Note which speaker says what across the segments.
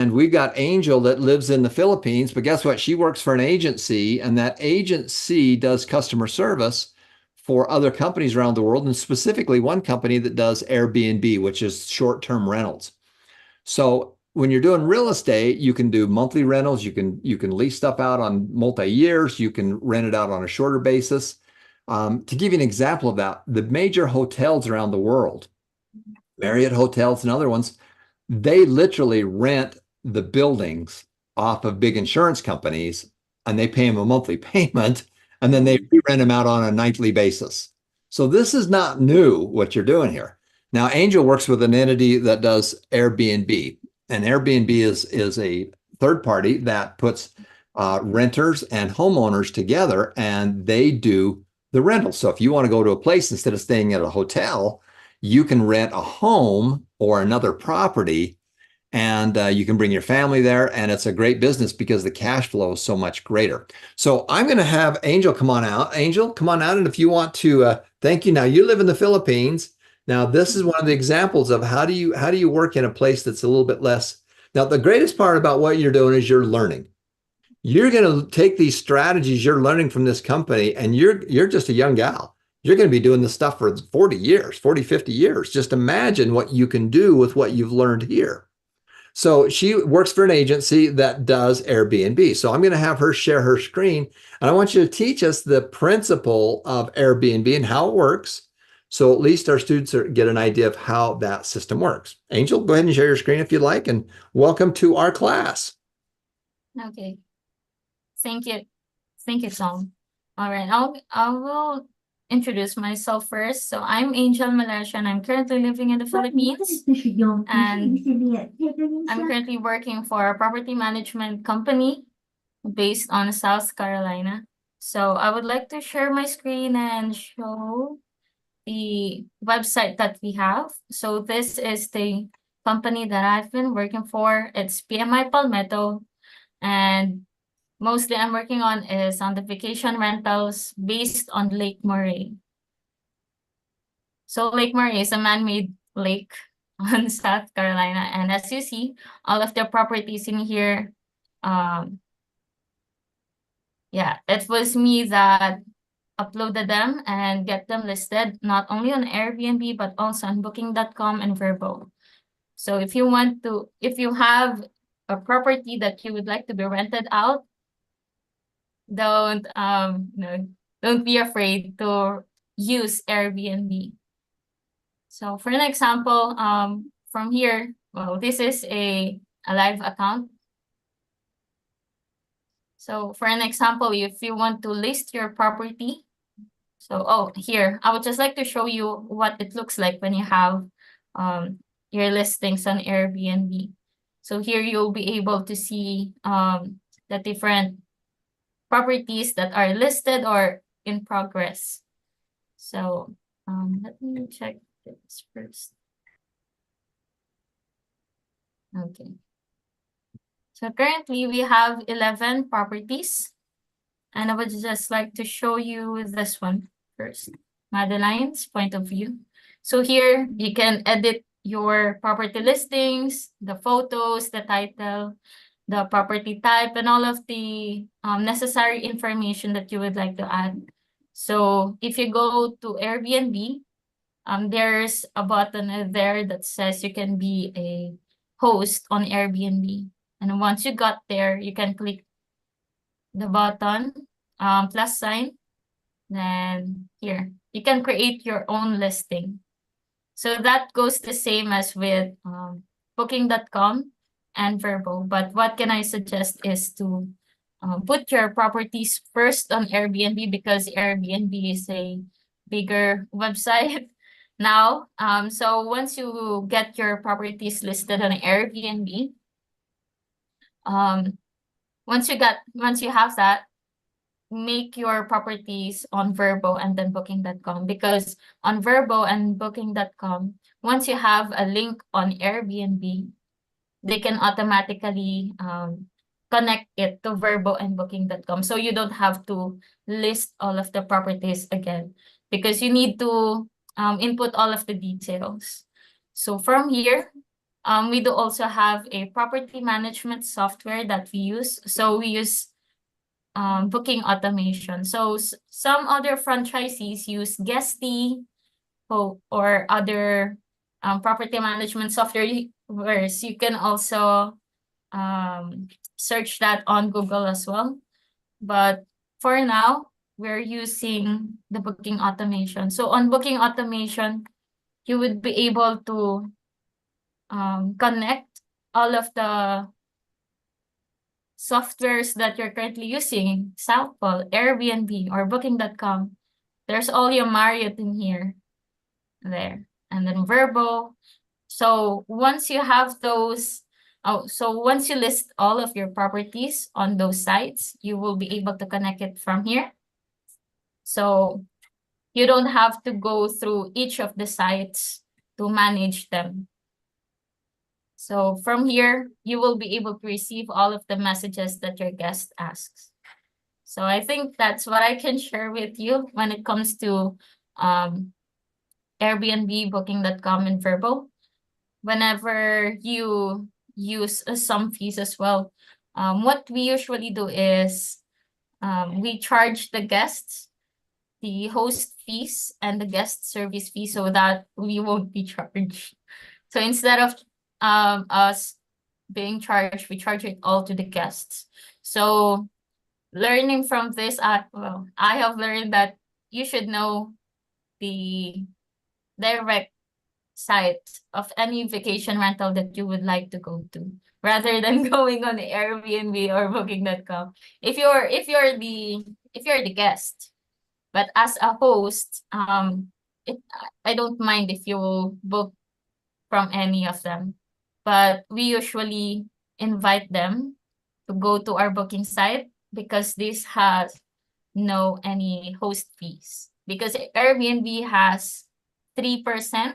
Speaker 1: And we've got Angel that lives in the Philippines, but guess what? She works for an agency, and that agency does customer service for other companies around the world, and specifically one company that does Airbnb, which is short-term rentals. So when you're doing real estate, you can do monthly rentals, you can lease stuff out on multi-years, you can rent it out on a shorter basis. To give you an example of that, the major hotels around the world, Marriott hotels and other ones, they literally rent the buildings off of big insurance companies and they pay them a monthly payment and then they rent them out on a nightly basis. So this is not new what you're doing here. Now, Angel works with an entity that does Airbnb, and Airbnb is a third party that puts renters and homeowners together, and they do the rental. So if you want to go to a place instead of staying at a hotel, you can rent a home or another property, and you can bring your family there, and it's a great business because the cash flow is so much greater. So I'm going to have Angel come on out. Angel, come on out, and if you want to, thank you. Now you live in the Philippines. Now this is one of the examples of how do you work in a place that's a little bit less. Now the greatest part about what you're doing is you're learning. You're going to take these strategies you're learning from this company, and you're just a young gal. You're going to be doing this stuff for 40 years, 40, 50 years. Just imagine what you can do with what you've learned here. So she works for an agency that does Airbnb. So I'm going to have her share her screen, and I want you to teach us the principle of Airbnb and how it works. So at least our students get an idea of how that system works. Angel, go ahead and share your screen if you like, and welcome to our class.
Speaker 2: Okay. Thank you. Thank you, Tom. All right. I will introduce myself first. So I'm Angel Malaysian. I'm currently living in the Philippines, and I'm currently working for a property management company based on South Carolina. So I would like to share my screen and show the website that we have. So this is the company that I've been working for. It's PMI Palmetto, and mostly I'm working on is on the vacation rentals based on Lake Murray. So Lake Murray is a man-made lake on South Carolina. And as you see, all of the properties in here, yeah, it was me that uploaded them and get them listed, not only on Airbnb, but also on booking.com and Vrbo. So if you have a property that you would like to be rented out, don't don't be afraid to use Airbnb. So for an example, from here, well, this is a live account. So for an example, if you want to list your property, so here, I would just like to show you what it looks like when you have your listings on Airbnb. So here you'll be able to see the different properties that are listed or in progress. So let me check this first. Okay. So currently we have 11 properties, and I would just like to show you this one first, Madeline's point of view. So here you can edit your property listings, the photos, the title, the property type, and all of the necessary information that you would like to add. So if you go to Airbnb, there's a button there that says you can be a host on Airbnb. And once you got there, you can click the button, plus sign. Then here, you can create your own listing. So that goes the same as with booking.com and Vrbo. But what can I suggest is to put your properties first on Airbnb, because Airbnb is a bigger website now. So once you get your properties listed on Airbnb, once you have that, make your properties on Vrbo and then booking.com, because on Vrbo and booking.com, once you have a link on Airbnb, they can automatically connect it to Vrbo and booking.com. So you don't have to list all of the properties again, because you need to input all of the details. So from here, We do also have a property management software that we use. So we use booking automation. So some other franchisees use Guesty or other property management software. Whereas you can also search that on Google as well. But for now, we're using the booking automation. So on booking automation, you would be able to connect all of the softwares that you're currently using, example, Airbnb or Booking.com. There's all your Marriott in here, there, and then Verbo. So once you have those, so once you list all of your properties on those sites, you will be able to connect it from here. So you don't have to go through each of the sites to manage them. So from here, you will be able to receive all of the messages that your guest asks. So I think that's what I can share with you when it comes to Airbnb, Booking.com, and Verbo. Whenever you use some fees as well, what we usually do is we charge the guests the host fees and the guest service fee so that we won't be charged. So instead of us being charged, we charge it all to the guests. So learning from this, well, I have learned that you should know the direct site of any vacation rental that you would like to go to, rather than going on Airbnb or Booking.com. If you're the guest, but as a host, I don't mind if you book from any of them, but we usually invite them to go to our booking site because this has no any host fees. Because Airbnb has 3%,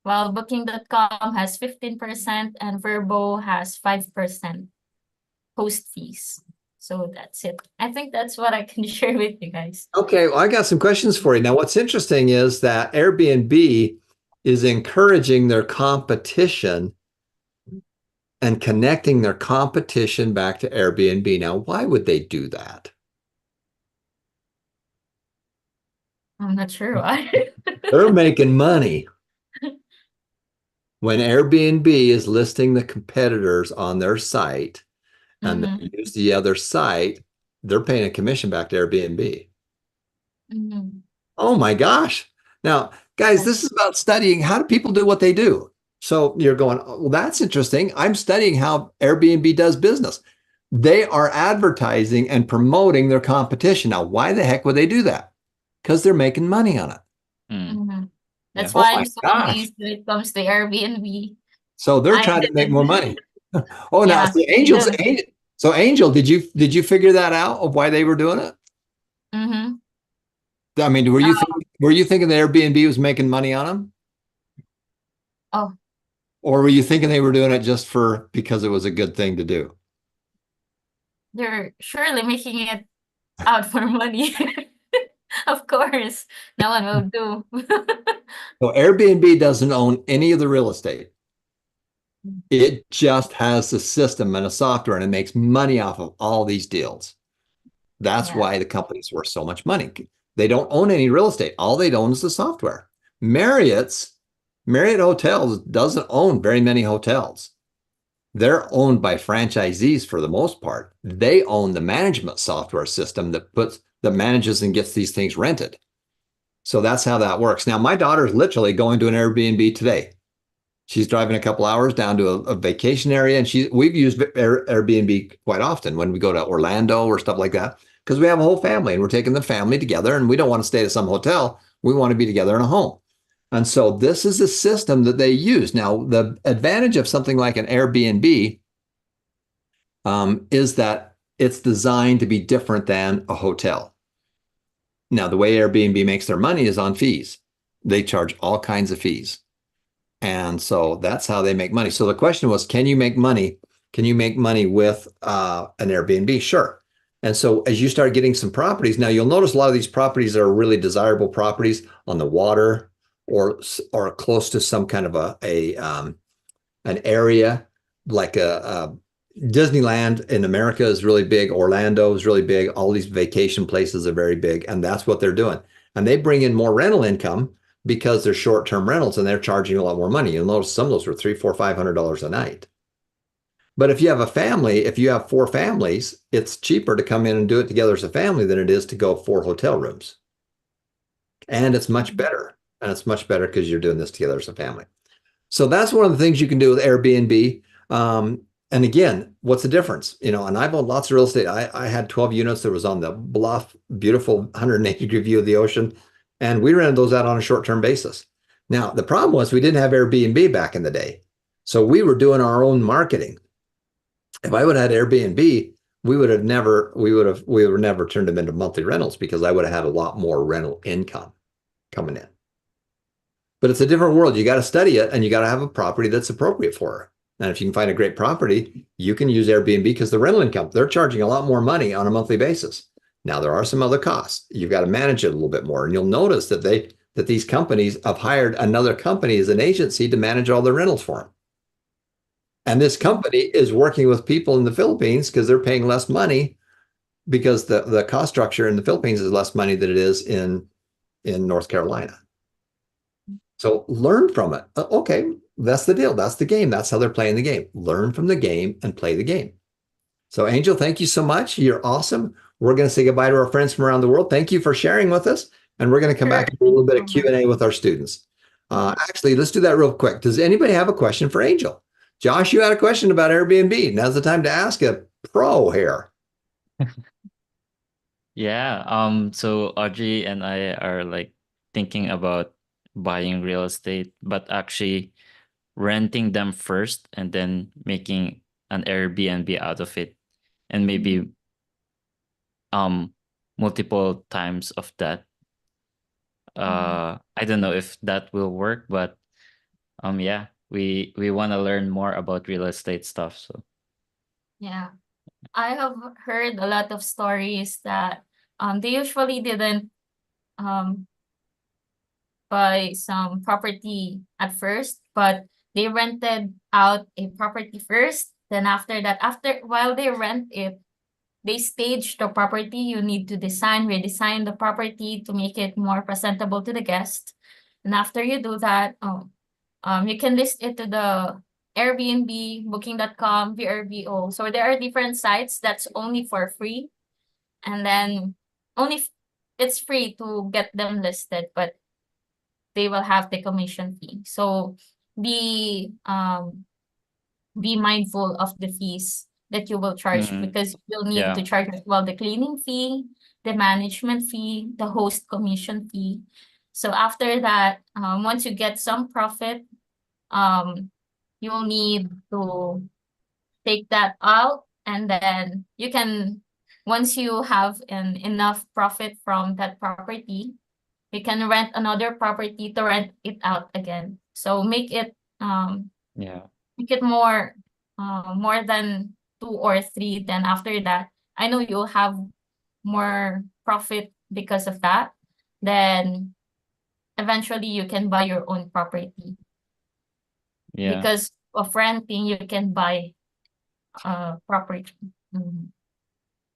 Speaker 2: while Booking.com has 15% and Verbo has 5% host fees. So that's it. I think that's what I can share with you guys.
Speaker 1: Okay, well, I got some questions for you. Now, what's interesting is that Airbnb is encouraging their competition and connecting their competition back to Airbnb. Now, why would they do that?
Speaker 2: I'm not sure why.
Speaker 1: They're making money. When Airbnb is listing the competitors on their site and they use the other site, they're paying a commission back to Airbnb. Oh my gosh. Now, guys, this is about studying how do people do what they do. So you're going, oh, well, that's interesting. I'm studying how Airbnb does business. They are advertising and promoting their competition. Now, why the heck would they do that? Because they're making money on it.
Speaker 2: That's
Speaker 1: Oh
Speaker 2: why
Speaker 1: my
Speaker 2: I'm so
Speaker 1: gosh.
Speaker 2: amazed when it comes to Airbnb.
Speaker 1: So they're trying to make more money. Oh, now,
Speaker 2: Yeah,
Speaker 1: so
Speaker 2: they do.
Speaker 1: So Angel, did you figure that out of why they were doing it? I mean, were you thinking that Airbnb was making money on them?
Speaker 2: Oh,
Speaker 1: Or were you thinking they were doing it just because it was a good thing to do?
Speaker 2: they're surely making it out for money. Of course, no one will do.
Speaker 1: So Airbnb doesn't own any of the real estate. It just has the system and a software and it makes money off of all these deals. That's
Speaker 2: Yeah.
Speaker 1: why the company's worth so much money. They don't own any real estate. All they own is the software. Marriott Hotels doesn't own very many hotels. They're owned by franchisees for the most part. They own the management software system that manages and gets these things rented. So that's how that works. Now, my daughter's literally going to an Airbnb today. She's driving a couple hours down to a vacation area, and we've used Airbnb quite often when we go to Orlando or stuff like that, because we have a whole family and we're taking the family together and we don't want to stay at some hotel. We want to be together in a home. And so this is a system that they use. Now, the advantage of something like an Airbnb is that it's designed to be different than a hotel. Now, the way Airbnb makes their money is on fees. They charge all kinds of fees. And so that's how they make money. So the question was, can you make money? Can you make money with an Airbnb? Sure. And so as you start getting some properties, now you'll notice a lot of these properties are really desirable properties on the water or close to some kind of a an area like a Disneyland in America is really big. Orlando is really big. All these vacation places are very big, and that's what they're doing. And they bring in more rental income because they're short-term rentals and they're charging a lot more money. You'll notice some of those were $300, $400, $500 a night. But if you have a family, if you have four families, it's cheaper to come in and do it together as a family than it is to go 4 hotel rooms. And it's much better. And it's much better because you're doing this together as a family. So that's one of the things you can do with Airbnb. And again, what's the difference? And I've owned lots of real estate. I had 12 units that was on the bluff, beautiful 180-degree view of the ocean. And we rented those out on a short-term basis. Now, the problem was we didn't have Airbnb back in the day. So we were doing our own marketing. If I would have had Airbnb, we would have never turned them into monthly rentals because I would have had a lot more rental income coming in. But it's a different world. You got to study it and you got to have a property that's appropriate for her. And if you can find a great property, you can use Airbnb because the rental income, they're charging a lot more money on a monthly basis. Now, there are some other costs. You've got to manage it a little bit more. And you'll notice that these companies have hired another company as an agency to manage all the rentals for them. And this company is working with people in the Philippines because they're paying less money because the cost structure in the Philippines is less money than it is in North Carolina. So learn from it. Okay, that's the deal. That's the game. That's how they're playing the game. Learn from the game and play the game. So Angel, thank you so much. You're awesome. We're going to say goodbye to our friends from around the world. Thank you for sharing with us. And we're going to come back and do a little bit of Q&A with our students. Actually, let's do that real quick. Does anybody have a question for Angel? Josh, you had a question about Airbnb. Now's the time to ask a pro here.
Speaker 3: Yeah. So Audrey and I are like thinking about buying real estate, but actually renting them first and then making an Airbnb out of it, and maybe multiple times of that. I don't know if that will work, but yeah, we want to learn more about real estate stuff. So
Speaker 2: Yeah. I have heard a lot of stories that they usually didn't buy some property at first, but they rented out a property first. Then after that, while they rent it, they stage the property. You need to redesign the property to make it more presentable to the guest. And after you do that, you can list it to the Airbnb, Booking.com, VRBO. So there are different sites that's only for free. And then it's free to get them listed, but they will have the commission fee. So be mindful of the fees that you will charge because you'll need to charge as well the cleaning fee, the management fee, the host commission fee. So after that, once you get some profit, you'll need to take that out, and then you can, once you have enough profit from that property, you can rent another property to rent it out again. So make it more than 2 or 3. Then after that, I know you'll have more profit because of that. Then eventually you can buy your own property.
Speaker 3: yeah.
Speaker 2: Because of renting, you can buy property.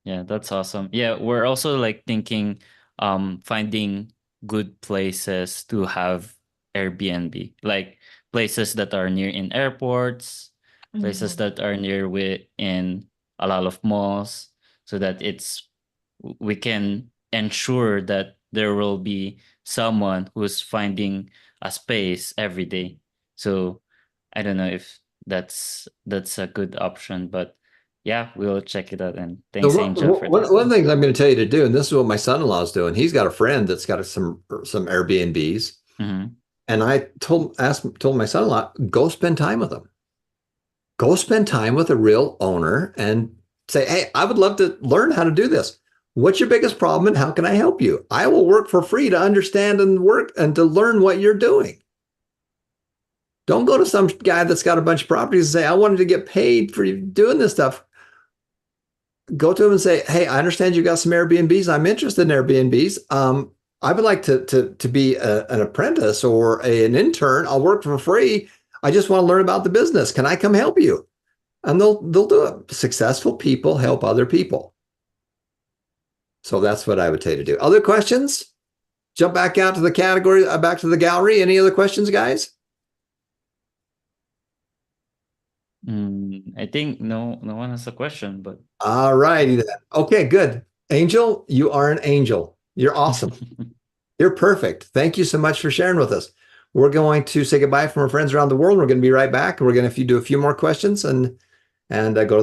Speaker 3: Yeah, that's awesome. Yeah, we're also like thinking finding good places to have Airbnb, like places that are near in airports, places that are near in a lot of malls, so that we can ensure that there will be someone who's finding a space every day. So I don't know if that's a good option, but yeah, we'll check it out. And thanks, Angel, for
Speaker 1: One
Speaker 3: that.
Speaker 1: of the things I'm going to tell you to do, and this is what my son-in-law is doing. He's got a friend that's got some Airbnbs, and I told my son-in-law, go spend time with him. Go spend time with a real owner and say, hey, I would love to learn how to do this. What's your biggest problem and how can I help you? I will work for free to understand and work and to learn what you're doing. Don't go to some guy that's got a bunch of properties and say, I wanted to get paid for doing this stuff. Go to him and say, hey, I understand you got some Airbnbs. I'm interested in Airbnbs. I would like to be an apprentice or an intern. I'll work for free. I just want to learn about the business. Can I come help you? And they'll do it. Successful people help other people. So that's what I would tell you to do. Other questions? Jump back out to the category, back to the gallery. Any other questions, guys?
Speaker 3: I think no one has a question, but
Speaker 1: All righty then. Okay, good. Angel, you are an angel. You're awesome. You're perfect. Thank you so much for sharing with us. We're going to say goodbye from our friends around the world. We're going to be right back. We're going to do a few more questions and go to